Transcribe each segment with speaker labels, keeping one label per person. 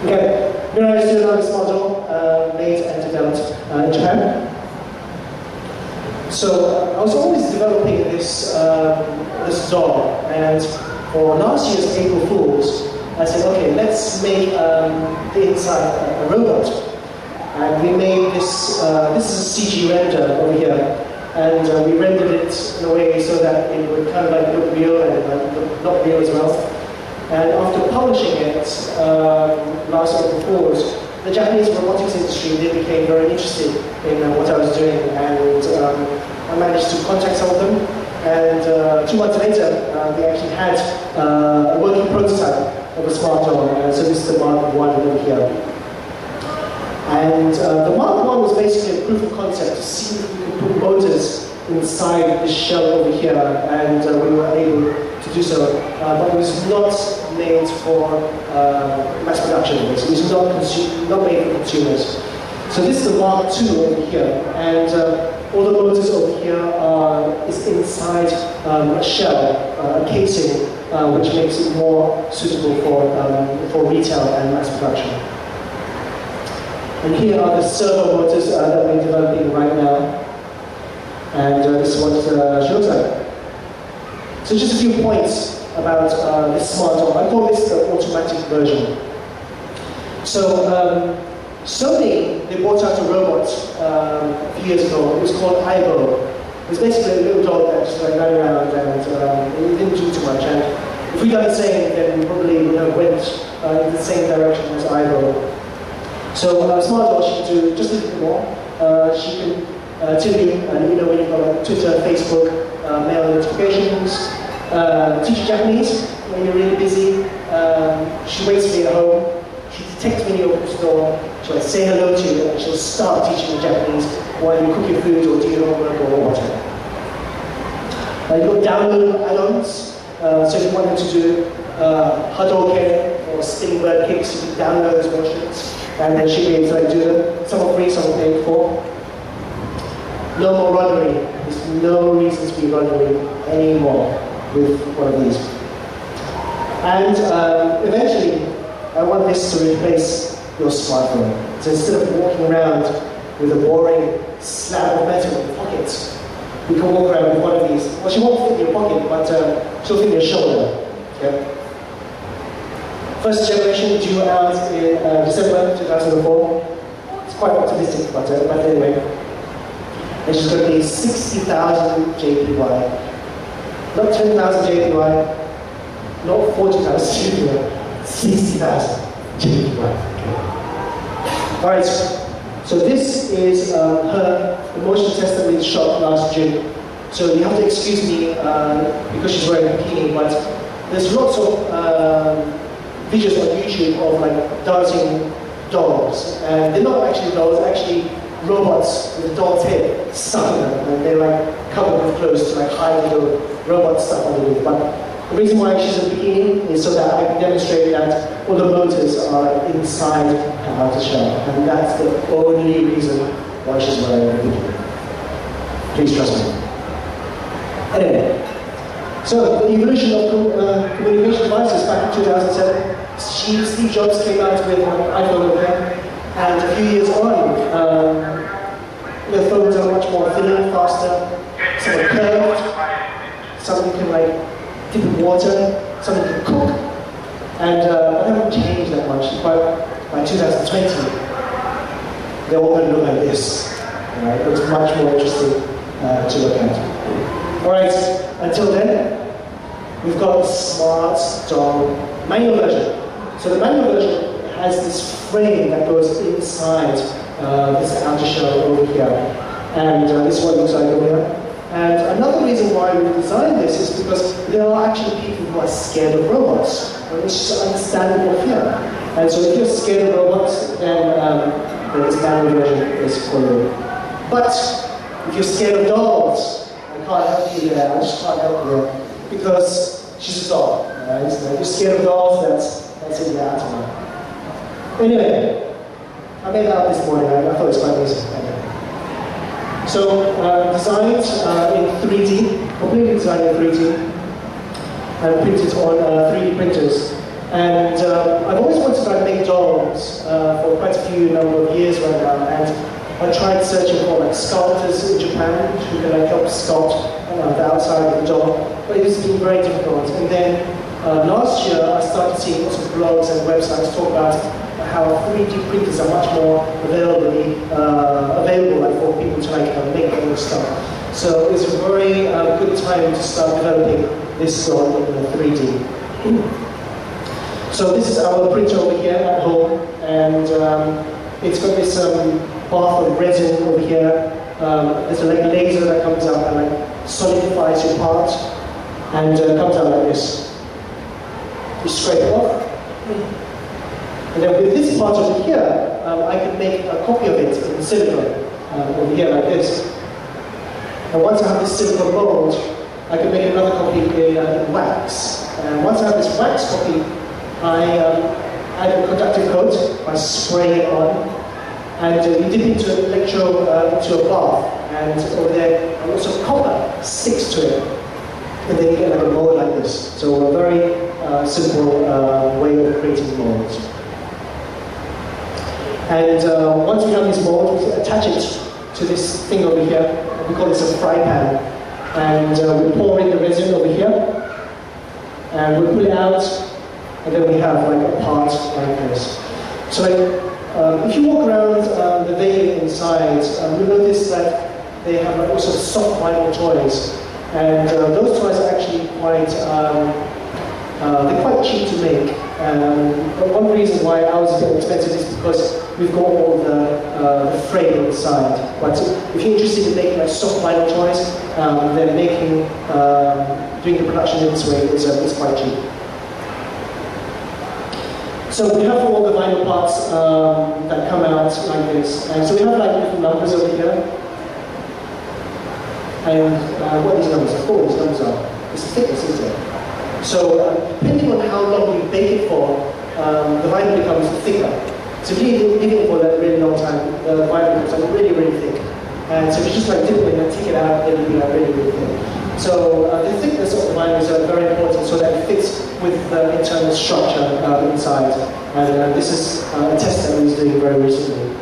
Speaker 1: Okay, Mirai Suenaga smart doll, made and developed in Japan. So I was always developing this this doll, and for last year's April Fools, I said, okay, let's make the inside a robot. And we made this, this is a CG render over here, and we rendered it in a way so that it would kind of like look real and look not real as well. And after publishing it last April Fools, the Japanese robotics industry, they became very interested in what I was doing, and I managed to contact some of them, and 2 months later, they actually had a working prototype of a smart doll, so this is the Mark 1 over here. And the Mark 1 was basically a proof of concept to see if we could put motors inside this shell over here, and we were able to do so. But it was not made for mass production. It was not made for consumers. So this is the Mark 2 over here, and all the motors over here is inside a shell, a casing, which makes it more suitable for retail and mass production. And here are the servo motors that we're developing right now, and this is what it shows like. So just a few points about this smart doll. I call this the automatic version. So Sony, they brought out a robot a few years ago. It was called Ivo. It was basically a little dog that just ran around, and it didn't do too much. And if we'd done the same, then we probably went in the same direction as Ivo. So smart doll, she can do just a little bit more. She can tell you, when you've got like Twitter, Facebook, mail notifications, teach you Japanese when you're really busy. She waits for you at home. She detects when you open the door. She'll say hello to you, and she'll start teaching you Japanese while you cook your food or do your homework or whatever. You've got download add-ons. So if you want them to do Hadouken or spinning bird kicks, you can download those versions, and then she'll be able to do them. Some are free, some are paid for. No more runnery. There's no reason to be runnery anymore with one of these. And eventually, I want this to replace your smartphone. So instead of walking around with a boring slab of metal in your pocket, you can walk around with one of these. Well, she won't fit in your pocket, but she'll fit in your shoulder. Okay? First generation due out in December 2004. It's quite optimistic, but anyway. And she's going to be 60,000 JPY. Not 10,000 JPY, not 40,000 JPY, 60,000 JPY. Alright, so this is her motion test that we shot last June. So you have to excuse me because she's wearing a bikini, but there's lots of videos on YouTube of like dancing dolls, and they're not actually dolls, they're actually robots with a doll's head stuck in them, and they're like covered with clothes to like hide the robot stuff underneath. But the reason why she's in a bikini is so that I can demonstrate that all the motors are inside her outer shell, and that's the only reason why she's wearing a bikini. Please trust me. Anyway, so the evolution of communication devices back in 2007, Steve Jobs came out with an iPhone over there, and a few years on, the phones are much more thinner, faster, some are curved, some you can like dip in water, some you can cook, and I haven't changed that much. By 2020, they're all going to look like this. Right? It's much more interesting to look at. Alright, until then, we've got the smart doll manual version. So the manual version has this frame that goes inside this outer shell over here. And this is what it looks like over here. And another reason why we designed this is because there are actually people who are scared of robots. And it's just understandable fear. And so if you're scared of robots, then this manual version is for you. But if you're scared of dolls, I can't help you there, I just can't help you there. Because she's a doll, right? So if you're scared of dolls, that's it, you're out of line. Anyway, I made that up this morning, I thought it was quite amazing. So, designed in 3D, completely designed in 3D, and printed on 3D printers. And I've always wanted to make a doll vinyls for quite a few number of years right now, and I tried searching for like sculptors in Japan who can like help sculpt the outside of the doll, but it has been very difficult. And then last year I started seeing lots of blogs and websites talk about how 3D printers are much more available like, for people to like make their own stuff. So it's a very good time to start developing this doll in 3D. So this is our printer over here at home, and it's got this bath of resin over here. There's a like laser that comes out and like solidifies your part, and comes out like this. You scrape it off, and then with this part over here, I can make a copy of it in silicone over here like this. And once I have this silicone mold, I can make another copy in wax. And once I have this wax copy, I add a conductive coat by spraying it on, and you dip into into a bath, and over there lots of copper sticks to it, and then you get like a mold like this. So a very simple way of creating molds. And once we have this mold, we attach it to this thing over here. We call this a fry pan, and we pour in the resin over here, and we pull it out, and then we have like a part like this. So like, if you walk around the venue inside, you'll notice that they have like also soft vinyl toys, and those toys are actually quite they're quite cheap to make. But one reason why ours is a bit expensive is because we've got all the frame inside. But if you're interested in making like soft vinyl toys, then doing the production in this way is quite cheap. So we have all the vinyl parts that come out like this. And so we have like different numbers over here. And what these numbers are, these numbers are, it's the thickness, isn't it? So depending on how long you bake it for, the vinyl becomes thicker. So if you leave it for a really long time, the vinyl becomes like really, really thick. And so if you just like dip it in and take it out, it'll be like really, really thick. So the thickness of the vinyl is very important so that it fits with the internal structure inside. And this is a test that we was doing very recently.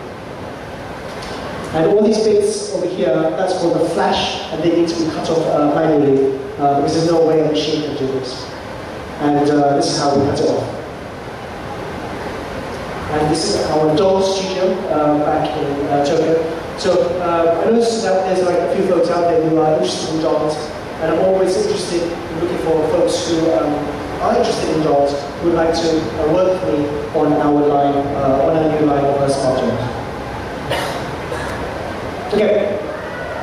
Speaker 1: And all these bits over here, that's called a flash, and they need to be cut off manually because there's no way a machine can do this. And this is how we cut it off. And this is our doll studio back in Tokyo. So I noticed that there's like a few folks out there who are interested in dolls, and I'm always interested in looking for folks who are interested in dolls, who would like to work with me on our line, on our new line of smart dolls. Okay,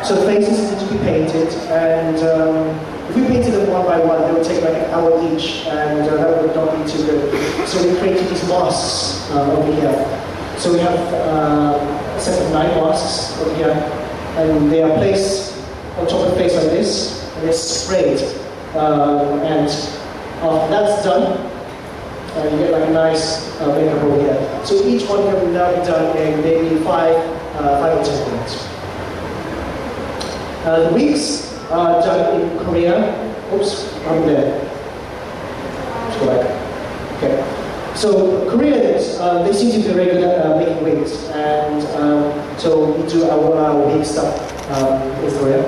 Speaker 1: so the faces need to be painted, and if we painted them one by one, they would take like an hour each, and that would not be too good. So we created these masks over here. So we have a set of 9 masks over here, and they are placed on top of the face like this, and they're sprayed. And after that's done, you get like a nice makeup over here. So each one can now be done in maybe 5 or 10 minutes. The wigs are done in Korea. Oops, I'm there. Let's go back. Okay. So Koreans, they seem to be very good at making wigs, and so we do our wig stuff in Korea.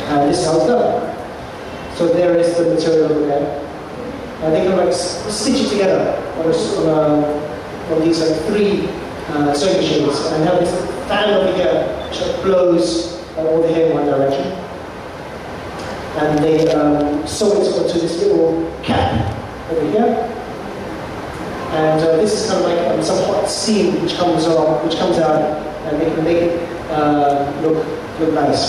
Speaker 1: And this is how it's done. So there is the material over there. And they can like stitch it together on these like 3 sewing machines, and have this fan over here which blows all the hair in one direction. And they sew it onto this little cap over here. And this is kind of like some hot steam which comes out, and they can make it look nice.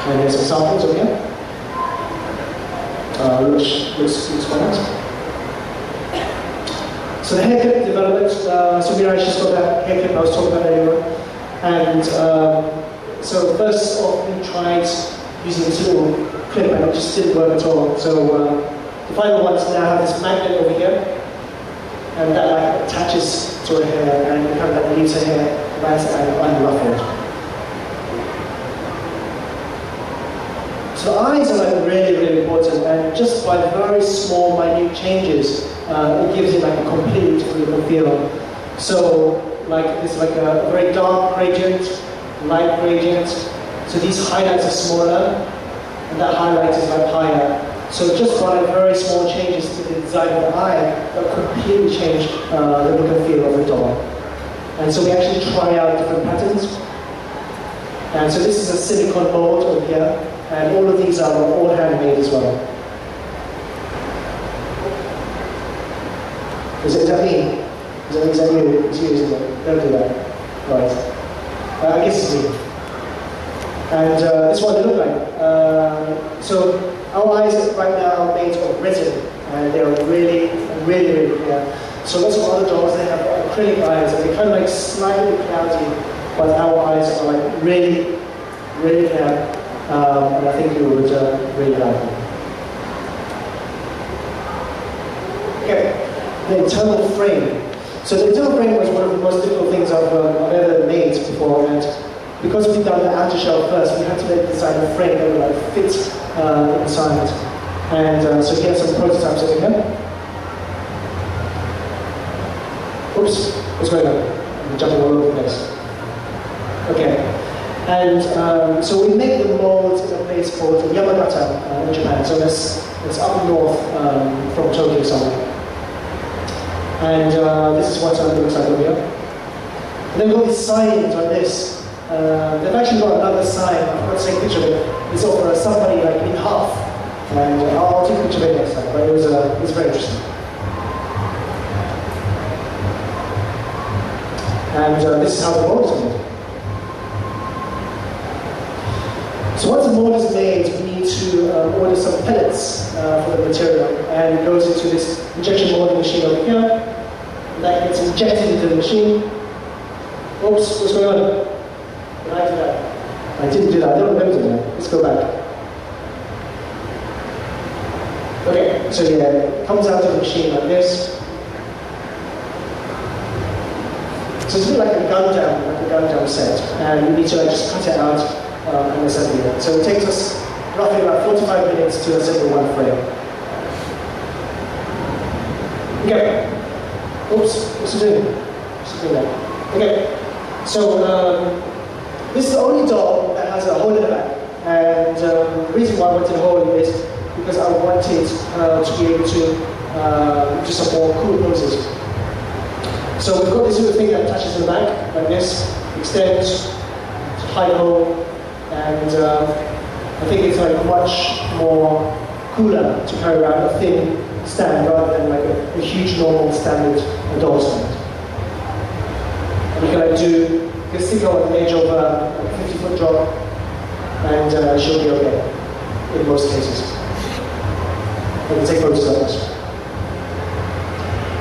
Speaker 1: And there's some samples over here, which looks quite nice. So the haircut development, so Mirai just got that haircut I was talking about earlier. And so first off, we tried using this little clip, and it just didn't work at all. So the final ones now have this magnet over here, and that like attaches to her hair, and kind of like leaves her hair nice and unruffled. So So eyes are like really, really important, and just by very small, minute changes, it gives it like a completely different look and feel. So like it's like a very dark gradient, light gradient. So these highlights are smaller, and that highlight is like higher. So just by very small changes to the design of the eye, that completely change the look and feel of the doll. And so we actually try out different patterns. And so this is a silicone mold over here, and all of these are all handmade as well. Is that me? Is that you? It's you, isn't it? Don't do that. Right. I guess it's me. And this is what they look like. So our eyes right now are made of resin, and they're really, really, really clear. So lots of other dolls, they have acrylic eyes, and they're kind of like slightly cloudy, but our eyes are like really, really clear. And I think you would really like them. Okay, the internal frame. So the internal frame was one of the most difficult things I've ever made before, and because we've done the outer shell first, we had to design a frame that would like fit inside. And so here are some prototypes over here. Oops, what's going on? I'm jumping all over the place. Okay, and so we make the molds in a place called Yamagata in Japan. So it's up north from Tokyo somewhere. And this is what it looks like over here. And they've got these signs like this. They've actually got another sign. I've got to take a picture of it. It's of somebody like in half. And I'll take a picture of it next time. But it was very interesting. And this is how the mold is made. So once the mold is made, we need to order some pellets for the material, and it goes into this injection molding machine over here. And that gets injected into the machine. Oops, what's going on? Did I do that? I didn't do that. I don't remember doing that. Let's go back. Okay, so yeah, it comes out of the machine like this. So it's a bit like a gun jam set, and we need to just cut it out and assemble it. So it takes us roughly about 45 minutes to assemble one frame. Okay. Oops, what's it doing? What's it doing that? Okay. So this is the only doll that has a hole in the back, and the reason why I wanted a hole is because I wanted to be able to do some more cool poses. So we've got this little thing that attaches to the back, like this, extends, hide the hole, and I think it's like much more cooler to carry around a thin stand rather than like a huge normal standard doll stand. And you can like you can stick her on the edge of a 50-foot drop, and she'll be okay in most cases. You can take photos like this.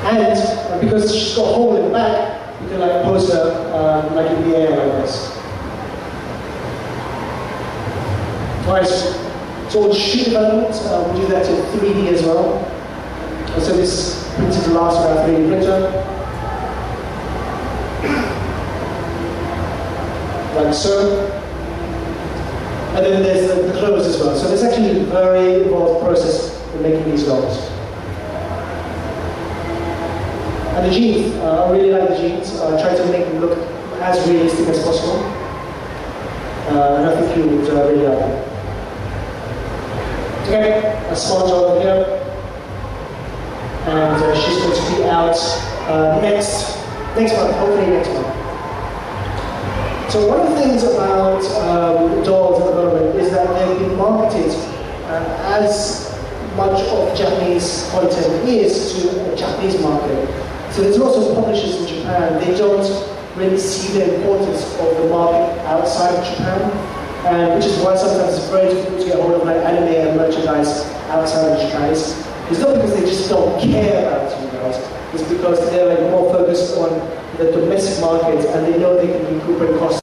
Speaker 1: And because she's got a hole in the back, you can like pose her like in the air like this. Alright, so all shoe development, we do that in 3D as well. And so this is printed to last with our 3D printer. Like so. And then there's the clothes as well. So there's actually a very involved process in making these dolls. And the jeans, I really like the jeans. I try to make them look as realistic as possible. And I think you would really like them. Okay, a sponge over here. And she's going to be out next month, hopefully next month. So one of the things about dolls at the moment is that they've been marketed as much of Japanese content is to a Japanese market. So there's lots of publishers in Japan, they don't really see the importance of the market outside of Japan, which is why sometimes it's very difficult to get hold of like anime and merchandise outside of Japan. It's not because they just don't care about you guys, it's because they're like more focused on the domestic market and they know they can recuperate costs.